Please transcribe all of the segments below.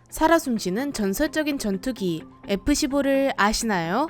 살아 숨쉬는 전설적인 전투기 F-15를 아시나요?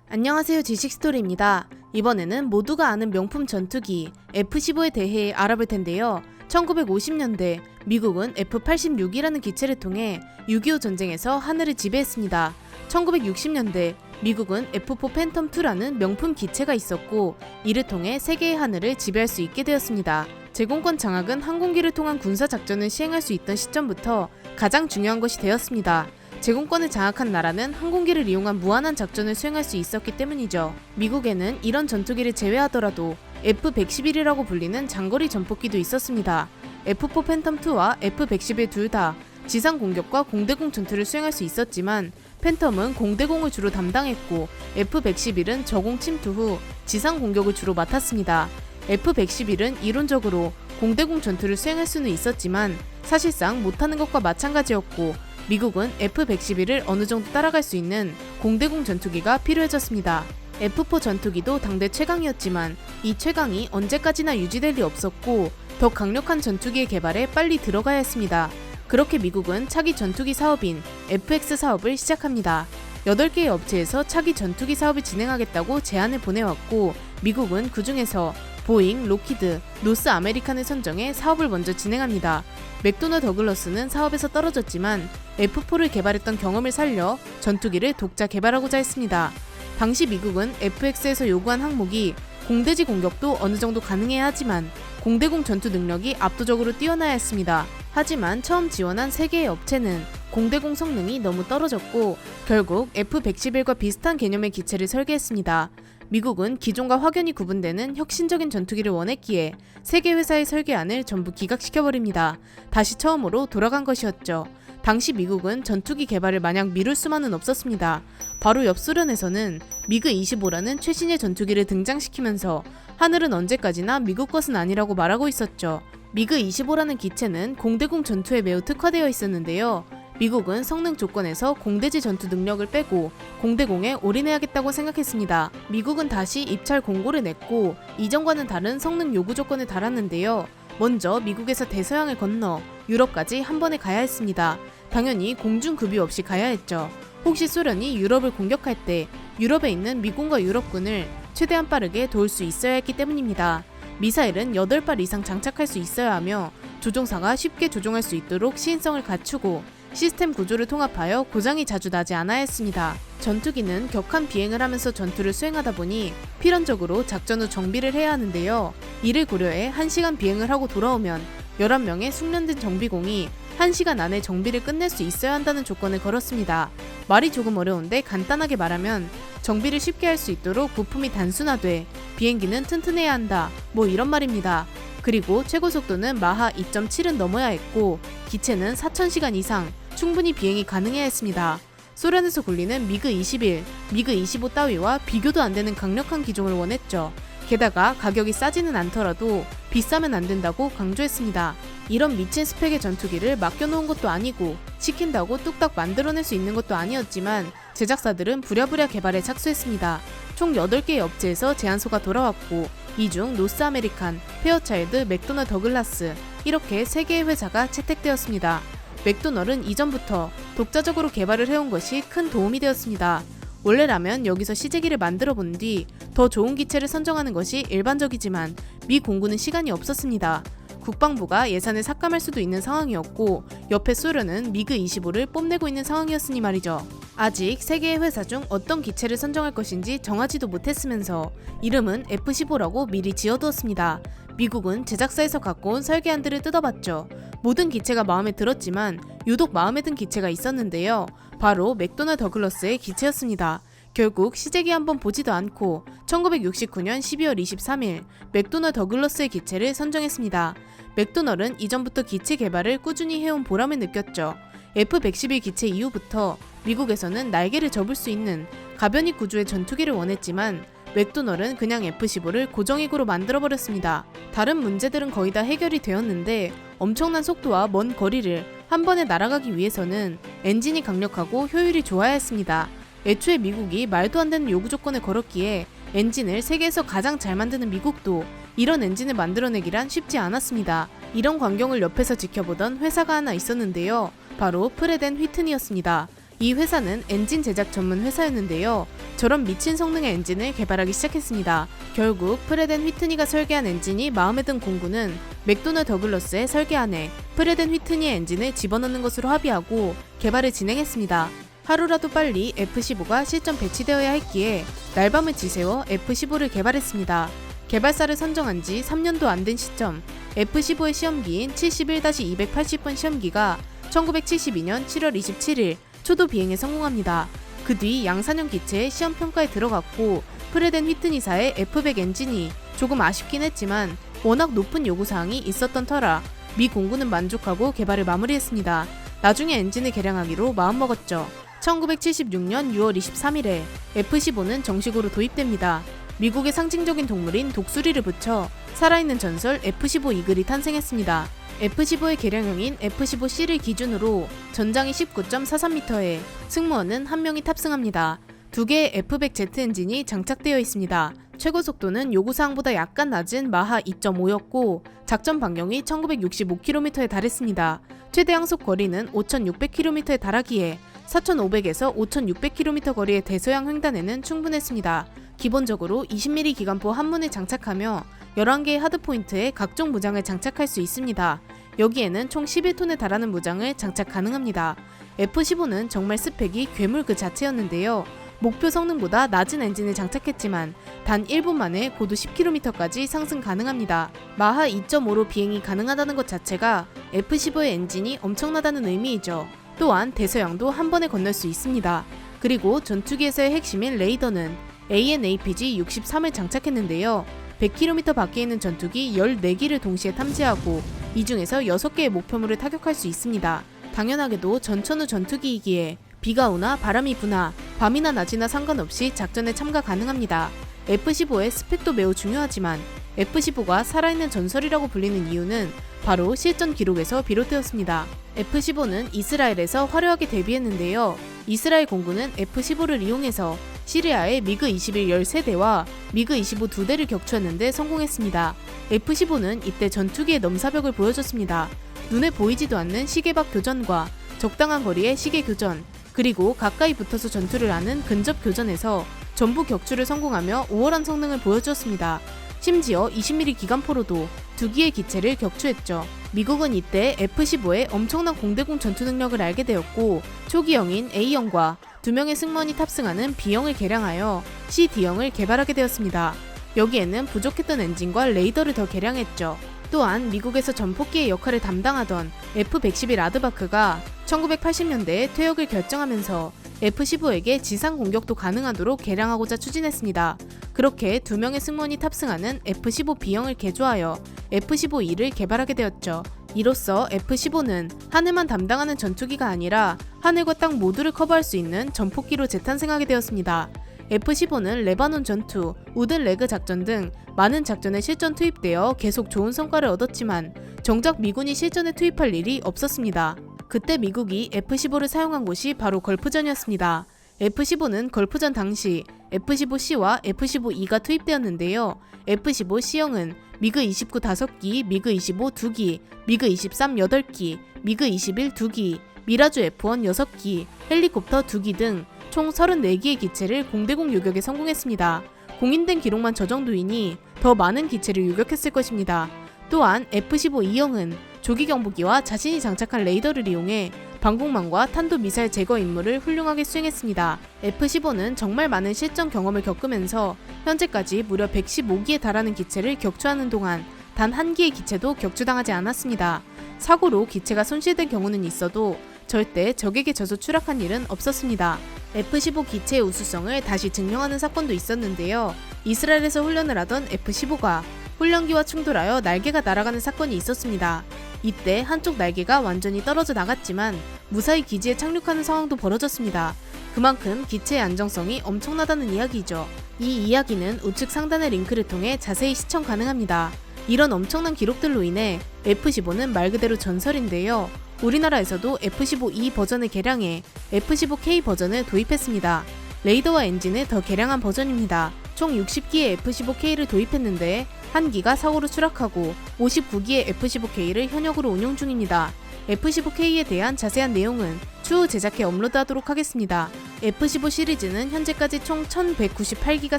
안녕하세요, 지식스토리입니다. 이번에는 모두가 아는 명품 전투기 F-15에 대해 알아볼 텐데요. 1950년대 미국은 F-86이라는 기체를 통해 6.25 전쟁에서 하늘을 지배했습니다. 1960년대 미국은 F-4 팬텀2라는 명품 기체가 있었고, 이를 통해 세계의 하늘을 지배할 수 있게 되었습니다. 제공권 장악은 항공기를 통한 군사작전을 시행할 수 있던 시점부터 가장 중요한 것이 되었습니다. 제공권을 장악한 나라는 항공기를 이용한 무한한 작전을 수행할 수 있었기 때문이죠. 미국에는 이런 전투기를 제외하더라도 F-111이라고 불리는 장거리 전폭기도 있었습니다. F-4 팬텀2와 F-111 둘 다 지상 공격과 공대공 전투를 수행할 수 있었지만, 팬텀은 공대공을 주로 담당했고 F-111은 저공 침투 후 지상 공격을 주로 맡았습니다. F-111은 이론적으로 공대공 전투를 수행할 수는 있었지만 사실상 못하는 것과 마찬가지였고, 미국은 F-111을 어느 정도 따라갈 수 있는 공대공 전투기가 필요해졌습니다. F-4 전투기도 당대 최강이었지만 이 최강이 언제까지나 유지될 리 없었고, 더 강력한 전투기의 개발에 빨리 들어가야 했습니다. 그렇게 미국은 차기 전투기 사업인 FX 사업을 시작합니다. 8개의 업체에서 차기 전투기 사업을 진행하겠다고 제안을 보내왔고, 미국은 그 중에서 보잉, 로키드, 노스 아메리칸을 선정해 사업을 먼저 진행합니다. 맥도널 더글러스는 사업에서 떨어졌지만 F-4를 개발했던 경험을 살려 전투기를 독자 개발하고자 했습니다. 당시 미국은 FX에서 요구한 항목이 공대지 공격도 어느 정도 가능해야 하지만 공대공 전투 능력이 압도적으로 뛰어나야 했습니다. 하지만 처음 지원한 3개의 업체는 공대공 성능이 너무 떨어졌고, 결국 F-111과 비슷한 개념의 기체를 설계했습니다. 미국은 기존과 확연히 구분되는 혁신적인 전투기를 원했기에 3개 회사의 설계안을 전부 기각시켜버립니다. 다시 처음으로 돌아간 것이었죠. 당시 미국은 전투기 개발을 마냥 미룰 수만은 없었습니다. 바로 옆 소련에서는 미그-25라는 최신의 전투기를 등장시키면서 하늘은 언제까지나 미국 것은 아니라고 말하고 있었죠. 미그-25라는 기체는 공대공 전투에 매우 특화되어 있었는데요. 미국은 성능 조건에서 공대지 전투 능력을 빼고 공대공에 올인해야겠다고 생각했습니다. 미국은 다시 입찰 공고를 냈고 이전과는 다른 성능 요구 조건을 달았는데요. 먼저 미국에서 대서양을 건너 유럽까지 한 번에 가야 했습니다. 당연히 공중급유 없이 가야 했죠. 혹시 소련이 유럽을 공격할 때 유럽에 있는 미군과 유럽군을 최대한 빠르게 도울 수 있어야 했기 때문입니다. 미사일은 8발 이상 장착할 수 있어야 하며 조종사가 쉽게 조종할 수 있도록 시인성을 갖추고 시스템 구조를 통합하여 고장이 자주 나지 않아야 했습니다. 전투기는 격한 비행을 하면서 전투를 수행하다 보니 필연적으로 작전 후 정비를 해야 하는데요. 이를 고려해 1시간 비행을 하고 돌아오면 11명의 숙련된 정비공이 1시간 안에 정비를 끝낼 수 있어야 한다는 조건을 걸었습니다. 말이 조금 어려운데 간단하게 말하면 정비를 쉽게 할 수 있도록 부품이 단순화돼 비행기는 튼튼해야 한다, 뭐 이런 말입니다. 그리고 최고 속도는 마하 2.7은 넘어야 했고 기체는 4,000시간 이상 충분히 비행이 가능해야 했습니다. 소련에서 굴리는 미그-21, 미그-25 따위와 비교도 안 되는 강력한 기종을 원했죠. 게다가 가격이 싸지는 않더라도 비싸면 안 된다고 강조했습니다. 이런 미친 스펙의 전투기를 맡겨놓은 것도 아니고 시킨다고 뚝딱 만들어낼 수 있는 것도 아니었지만 제작사들은 부랴부랴 개발에 착수했습니다. 총 8개의 업체에서 제안서가 돌아왔고 이 중 노스 아메리칸, 페어차일드, 맥도널 더글라스 이렇게 3개의 회사가 채택되었습니다. 맥도널은 이전부터 독자적으로 개발을 해온 것이 큰 도움이 되었습니다. 원래라면 여기서 시제기를 만들어 본 뒤 더 좋은 기체를 선정하는 것이 일반적이지만 미 공군은 시간이 없었습니다. 국방부가 예산을 삭감할 수도 있는 상황이었고 옆에 소련은 미그-25를 뽐내고 있는 상황이었으니 말이죠. 아직 3개의 회사 중 어떤 기체를 선정할 것인지 정하지도 못했으면서 이름은 F-15라고 미리 지어두었습니다. 미국은 제작사에서 갖고 온 설계안들을 뜯어봤죠. 모든 기체가 마음에 들었지만 유독 마음에 든 기체가 있었는데요. 바로 맥도널 더글러스의 기체였습니다. 결국 시제기 한번 보지도 않고 1969년 12월 23일 맥도널 더글러스의 기체를 선정했습니다. 맥도널은 이전부터 기체 개발을 꾸준히 해온 보람을 느꼈죠. F-111 기체 이후부터 미국에서는 날개를 접을 수 있는 가변이 구조의 전투기를 원했지만 맥도널은 그냥 F-15를 고정익으로 만들어버렸습니다. 다른 문제들은 거의 다 해결이 되었는데 엄청난 속도와 먼 거리를 한 번에 날아가기 위해서는 엔진이 강력하고 효율이 좋아야 했습니다. 애초에 미국이 말도 안 되는 요구 조건을 걸었기에 엔진을 세계에서 가장 잘 만드는 미국도 이런 엔진을 만들어내기란 쉽지 않았습니다. 이런 광경을 옆에서 지켜보던 회사가 하나 있었는데요. 바로 프레덴 휘트니였습니다. 이 회사는 엔진 제작 전문 회사였는데요. 저런 미친 성능의 엔진을 개발하기 시작했습니다. 결국 프레덴 휘트니가 설계한 엔진이 마음에 든 공군은 맥도널 더글러스의 설계 안에 프레덴 휘트니의 엔진을 집어넣는 것으로 합의하고 개발을 진행했습니다. 하루라도 빨리 F-15가 실전 배치되어야 했기에 날밤을 지새워 F-15를 개발했습니다. 개발사를 선정한 지 3년도 안 된 시점, F-15의 시험기인 71-280번 시험기가 1972년 7월 27일 초도 비행에 성공합니다. 그 뒤 양산형 기체의 시험평가에 들어갔고 프레덴 휘트니사의 F-100 엔진이 조금 아쉽긴 했지만 워낙 높은 요구사항이 있었던 터라 미 공군은 만족하고 개발을 마무리했습니다. 나중에 엔진을 개량하기로 마음먹었죠. 1976년 6월 23일에 F-15는 정식으로 도입됩니다. 미국의 상징적인 동물인 독수리를 붙여 살아있는 전설 F-15 이글이 탄생했습니다. F-15의 개량형인 F-15C를 기준으로 전장이 19.43m에 승무원은 1명이 탑승합니다. 2개의 F-100Z 엔진이 장착되어 있습니다. 최고 속도는 요구사항보다 약간 낮은 마하 2.5였고 작전 반경이 1965km에 달했습니다. 최대 항속 거리는 5600km에 달하기에 4500에서 5600km 거리의 대서양 횡단에는 충분했습니다. 기본적으로 20mm 기관포 한 문을 장착하며 11개의 하드포인트에 각종 무장을 장착할 수 있습니다. 여기에는 총 11톤에 달하는 무장을 장착 가능합니다. F-15는 정말 스펙이 괴물 그 자체였는데요. 목표 성능보다 낮은 엔진을 장착했지만 단 1분 만에 고도 10km까지 상승 가능합니다. 마하 2.5로 비행이 가능하다는 것 자체가 F-15의 엔진이 엄청나다는 의미이죠. 또한 대서양도 한 번에 건널 수 있습니다. 그리고 전투기에서의 핵심인 레이더는 AN/APG-63을 장착했는데요. 100km 밖에 있는 전투기 14기를 동시에 탐지하고 이 중에서 6개의 목표물을 타격할 수 있습니다. 당연하게도 전천후 전투기이기에 비가 오나 바람이 부나 밤이나 낮이나 상관없이 작전에 참가 가능합니다. F-15의 스펙도 매우 중요하지만 F-15가 살아있는 전설이라고 불리는 이유는 바로 실전 기록에서 비롯되었습니다. F-15는 이스라엘에서 화려하게 데뷔했는데요. 이스라엘 공군은 F-15를 이용해서 시리아의 미그-21 13대와 미그-25 2대를 격추하는데 성공했습니다. F-15는 이때 전투기의 넘사벽을 보여줬습니다. 눈에 보이지도 않는 시계박 교전과 적당한 거리의 시계 교전, 그리고 가까이 붙어서 전투를 하는 근접 교전에서 전부 격추를 성공하며 우월한 성능을 보여주었습니다. 심지어 20mm 기관포로도 2기의 기체를 격추했죠. 미국은 이때 F-15의 엄청난 공대공 전투 능력을 알게 되었고 초기형인 A형과 2명의 승무원이 탑승하는 B형을 개량하여 CD형을 개발하게 되었습니다. 여기에는 부족했던 엔진과 레이더를 더 개량했죠. 또한 미국에서 전폭기의 역할을 담당하던 F-112 라드바크가 1980년대에 퇴역을 결정하면서 F-15에게 지상 공격도 가능하도록 개량하고자 추진했습니다. 그렇게 2명의 승무원이 탑승하는 F-15B형을 개조하여 F-15E를 개발하게 되었죠. 이로써 F-15는 하늘만 담당하는 전투기가 아니라 하늘과 땅 모두를 커버할 수 있는 전폭기로 재탄생하게 되었습니다. F-15는 레바논 전투, 우든 레그 작전 등 많은 작전에 실전 투입되어 계속 좋은 성과를 얻었지만 정작 미군이 실전에 투입할 일이 없었습니다. 그때 미국이 F-15를 사용한 곳이 바로 걸프전이었습니다. F-15는 걸프전 당시 F-15C와 F-15E가 투입되었는데요. F-15C형은 미그-29 5기, 미그-25 2기, 미그-23 8기, 미그-21 2기, 미라주 F-1 6기, 헬리콥터 2기 등 총 34기의 기체를 공대공 요격에 성공했습니다. 공인된 기록만 저 정도이니 더 많은 기체를 요격했을 것입니다. 또한 F-15E형은 조기 경보기와 자신이 장착한 레이더를 이용해 방공망과 탄도미사일 제거 임무를 훌륭하게 수행했습니다. F-15는 정말 많은 실전 경험을 겪으면서 현재까지 무려 115기에 달하는 기체를 격추하는 동안 단 한 기의 기체도 격추당하지 않았습니다. 사고로 기체가 손실된 경우는 있어도 절대 적에게 져서 추락한 일은 없었습니다. F-15 기체의 우수성을 다시 증명하는 사건도 있었는데요. 이스라엘에서 훈련을 하던 F-15가 훈련기와 충돌하여 날개가 날아가는 사건이 있었습니다. 이때 한쪽 날개가 완전히 떨어져 나갔지만 무사히 기지에 착륙하는 상황도 벌어졌습니다. 그만큼 기체의 안정성이 엄청나다는 이야기죠. 이 이야기는 우측 상단의 링크를 통해 자세히 시청 가능합니다. 이런 엄청난 기록들로 인해 F-15는 말 그대로 전설인데요. 우리나라에서도 F-15E 버전을 개량해 F-15K 버전을 도입했습니다. 레이더와 엔진을 더 개량한 버전입니다. 총 60기의 F-15K를 도입했는데 한 기가 사고로 추락하고 59기의 F-15K를 현역으로 운용 중입니다. F-15K에 대한 자세한 내용은 추후 제작해 업로드하도록 하겠습니다. F-15 시리즈는 현재까지 총 1198기가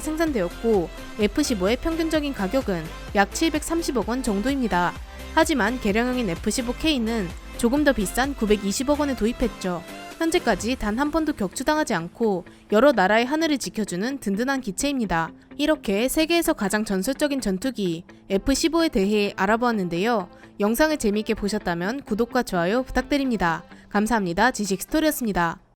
생산되었고 F-15의 평균적인 가격은 약 730억 원 정도입니다. 하지만 개량형인 F-15K는 조금 더 비싼 920억 원에 도입했죠. 현재까지 단 한 번도 격추당하지 않고 여러 나라의 하늘을 지켜주는 든든한 기체입니다. 이렇게 세계에서 가장 전설적인 전투기 F-15에 대해 알아보았는데요. 영상을 재미있게 보셨다면 구독과 좋아요 부탁드립니다. 감사합니다. 지식스토리였습니다.